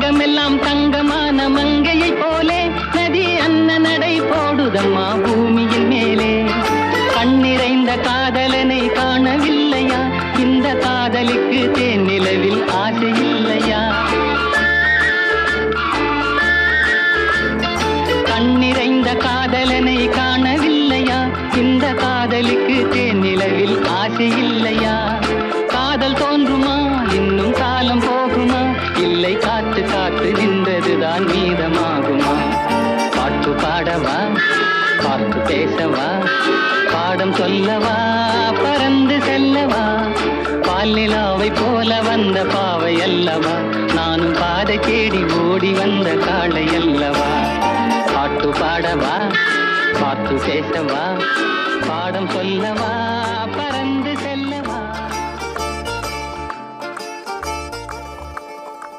அங்கமெல்லாம் தங்கமான மங்கையை போலே நதி அன்ன நடை போடுதம்மா பூமியின் மேலே. கண்ணிறைந்த காதலனை காணவில்லையா? இந்த காதலுக்கு தேன் நிலவில் ஆசை இல்லையா? கண்ணிறைந்த காதலனை காணவில்லையா? இந்த காதலுக்கு தேன் நிலவில் ஆசை இல்லையா? காதல் தோன்றுமா? இன்னும் காலம் போகுமா? இல்லை, காத்து காத்து நின்றதுதான் மீதமாகுமா? பாட்டு பாடவா? பார்த்து பேசவா? பாடம் சொல்லவா? பறந்து செல்லவா? பால் நிலாவை போல வந்த பாவை அல்லவா? நானும் பாதை தேடி ஓடி வந்த காளை அல்லவா? பாட்டு பாடவா? பார்த்து பேசவா? பாடம் சொல்லவா?